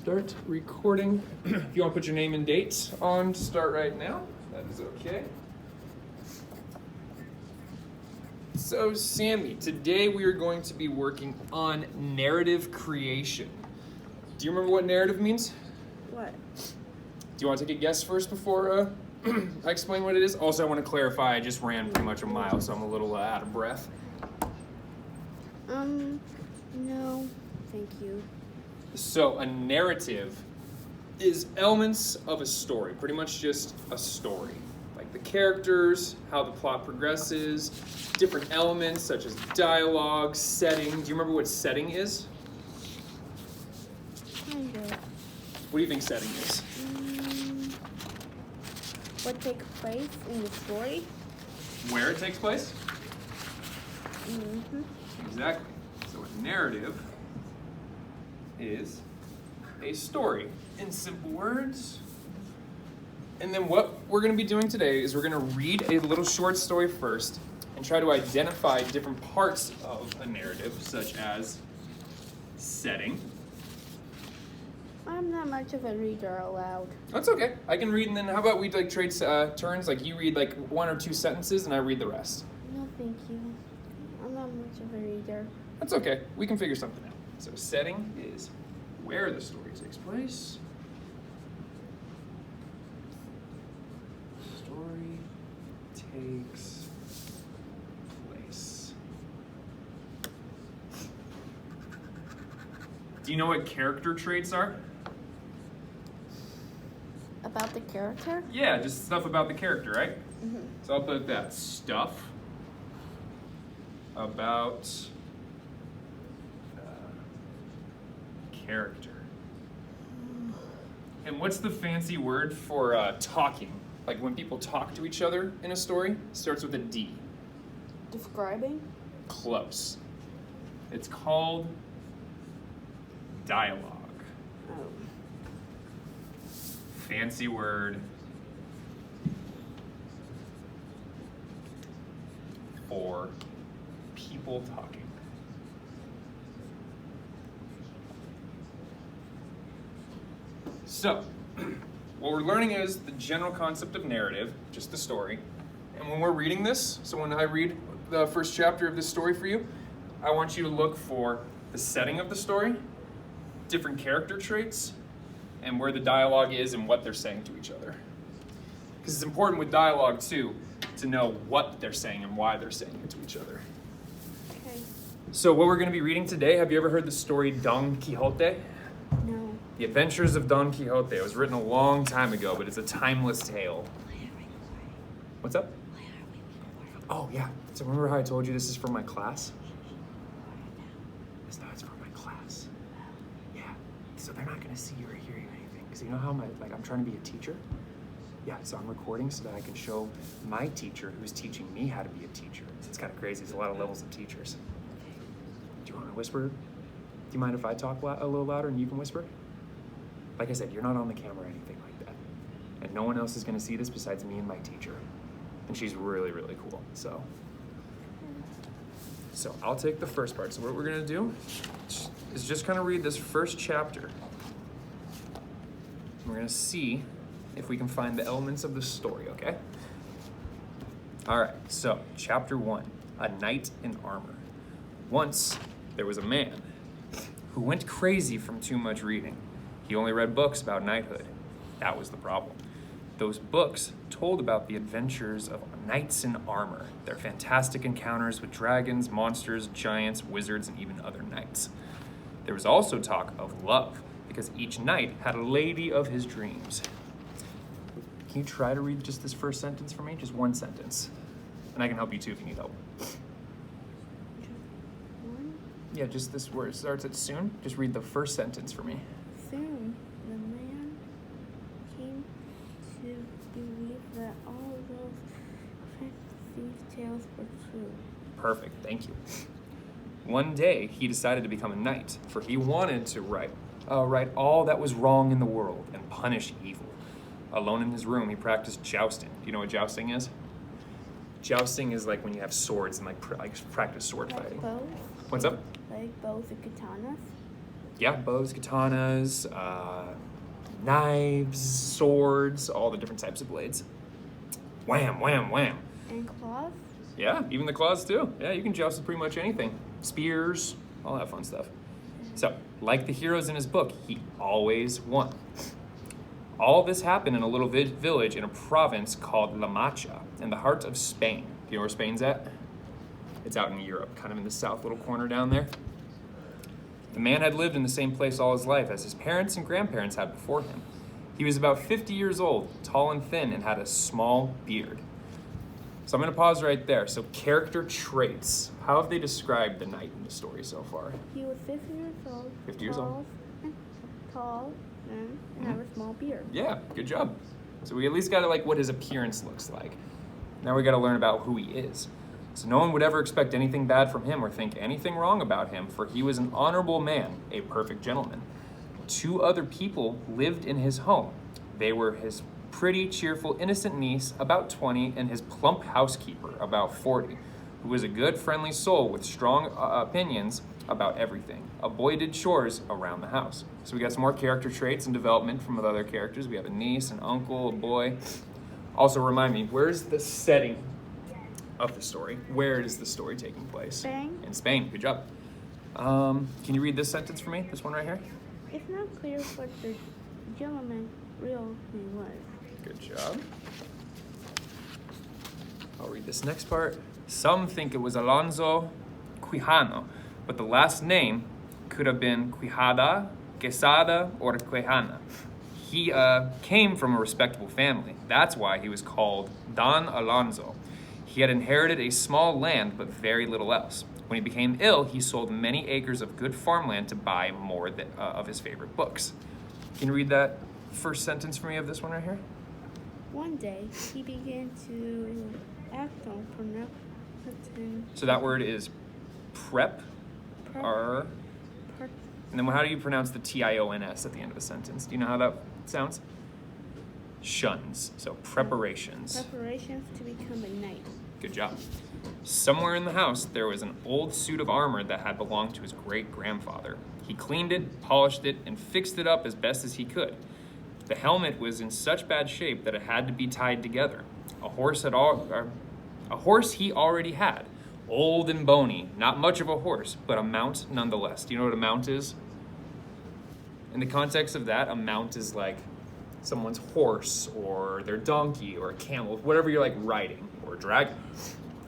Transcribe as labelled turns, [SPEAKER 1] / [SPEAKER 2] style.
[SPEAKER 1] start recording. If you want to put your name and date on to start right now, that is okay. So Sammy, today we are going to be working on narrative creation. Do you remember what narrative means?
[SPEAKER 2] What?
[SPEAKER 1] Do you want to take a guess first before I explain what it is? Also, I want to clarify, I just ran pretty much a mile, so I'm a little out of breath.
[SPEAKER 2] No, thank you.
[SPEAKER 1] So a narrative is elements of a story, pretty much just a story. Like the characters, how the plot progresses, different elements such as dialogue, setting. Do you remember what setting is?
[SPEAKER 2] Kind of.
[SPEAKER 1] What do you think setting is?
[SPEAKER 2] What takes place in the story?
[SPEAKER 1] Where it takes place?
[SPEAKER 2] Mm-hmm.
[SPEAKER 1] Exactly. So a narrative is a story in simple words. And then what we're going to be doing today is we're going to read a little short story first and try to identify different parts of a narrative, such as setting.
[SPEAKER 2] I'm not much of a reader aloud.
[SPEAKER 1] That's okay. I can read, and then how about we like trade turns? Like you read like one or two sentences, and I read the rest.
[SPEAKER 2] No, thank you. I'm not much of a reader.
[SPEAKER 1] That's okay. We can figure something out. So setting is where the story takes place. Story takes place. Do you know what character traits are?
[SPEAKER 2] About the character?
[SPEAKER 1] Yeah, just stuff about the character, right?
[SPEAKER 2] Mm-hmm.
[SPEAKER 1] So I'll put that stuff about character. And what's the fancy word for talking? Like when people talk to each other in a story, it starts with a D.
[SPEAKER 2] Describing?
[SPEAKER 1] Close. It's called dialogue.
[SPEAKER 2] Oh.
[SPEAKER 1] Fancy word for people talking. So, what we're learning is the general concept of narrative, just the story. And when we're reading this, so when I read the first chapter of this story for you, I want you to look for the setting of the story, different character traits, and where the dialogue is and what they're saying to each other. Because it's important with dialogue, too, to know what they're saying and why they're saying it to each other.
[SPEAKER 2] Okay.
[SPEAKER 1] So what we're going to be reading today, have you ever heard the story Don Quixote?
[SPEAKER 2] No.
[SPEAKER 1] The Adventures of Don Quixote. It was written a long time ago, but it's a timeless tale. What's up? Oh, yeah. So remember how I told you this is from my class? It's from my class. Yeah. So they're not going to see you or hear you or anything. Because you know how I'm trying to be a teacher? Yeah, so I'm recording so that I can show my teacher who's teaching me how to be a teacher. It's kind of crazy. There's a lot of levels of teachers. Do you want to whisper? Do you mind if I talk a little louder and you can whisper? Like I said, you're not on the camera or anything like that. And no one else is going to see this besides me and my teacher. And she's really, really cool. So I'll take the first part. So what we're going to do is just kind of read this first chapter. We're going to see if we can find the elements of the story, okay? All right, so chapter 1, A Knight in Armor. Once there was a man who went crazy from too much reading. He only read books about knighthood. That was the problem. Those books told about the adventures of knights in armor, their fantastic encounters with dragons, monsters, giants, wizards, and even other knights. There was also talk of love, because each knight had a lady of his dreams. Can you try to read just this first sentence for me? Just one sentence. And I can help you too if you need help. Yeah, just this word starts at soon. Just read the first sentence for me.
[SPEAKER 2] Soon, the man came to believe that all those fantasy tales were true.
[SPEAKER 1] Perfect, thank you. One day, he decided to become a knight, for he wanted to right all that was wrong in the world and punish evil. Alone in his room, he practiced jousting. Do you know what jousting is? Jousting is like when you have swords and like practice sword fighting.
[SPEAKER 2] Bows?
[SPEAKER 1] What's up?
[SPEAKER 2] Like bows and katanas?
[SPEAKER 1] Yeah, bows, katanas, knives, swords, all the different types of blades. Wham, wham, wham.
[SPEAKER 2] And cloth.
[SPEAKER 1] Yeah, even the claws too. Yeah, you can joust with pretty much anything. Spears, all that fun stuff. So, like the heroes in his book, he always won. All this happened in a little village in a province called La Mancha, in the heart of Spain. Do you know where Spain's at? It's out in Europe, kind of in the south little corner down there. The man had lived in the same place all his life as his parents and grandparents had before him. He was about 50 years old, tall and thin, and had a small beard. So I'm going to pause right there. So character traits. How have they described the knight in the story so far?
[SPEAKER 2] He was 50 years old.
[SPEAKER 1] 50 years old.
[SPEAKER 2] Tall, and have a small beard.
[SPEAKER 1] Yeah, good job. So we at least got to like what his appearance looks like. Now we got to learn about who he is. So no one would ever expect anything bad from him or think anything wrong about him, for he was an honorable man, a perfect gentleman. 2 other people lived in his home. They were his pretty, cheerful, innocent niece, about 20, and his plump housekeeper, about 40, who was a good, friendly soul with strong opinions about everything. A boy did chores around the house. So we got some more character traits and development from the other characters. We have a niece, an uncle, a boy. Also remind me, where's the setting of the story? Where is the story taking place?
[SPEAKER 2] Spain.
[SPEAKER 1] In Spain. Good job. Can you read this sentence for me? This one right here?
[SPEAKER 2] It's not clear what the gentleman's real name was.
[SPEAKER 1] Good job. I'll read this next part. Some think it was Alonso Quijano, but the last name could have been Quijada, Quesada, or Quijana. He came from a respectable family. That's why he was called Don Alonso. He had inherited a small land, but very little else. When he became ill, he sold many acres of good farmland to buy more of his favorite books. Can you read that first sentence for me of this one right here?
[SPEAKER 2] One day, he began to act on pronouncing.
[SPEAKER 1] So that word is prep, or, and then how do you pronounce the T-I-O-N-S at the end of a sentence? Do you know how that sounds? Shuns, so preparations.
[SPEAKER 2] Preparations to become a knight.
[SPEAKER 1] Good job. Somewhere in the house, there was an old suit of armor that had belonged to his great-grandfather. He cleaned it, polished it, and fixed it up as best as he could. The helmet was in such bad shape that it had to be tied together. A horse he already had, old and bony, not much of a horse, but a mount nonetheless. Do you know what a mount is? In the context of that, a mount is like someone's horse or their donkey or a camel, whatever you're like riding, or a dragon.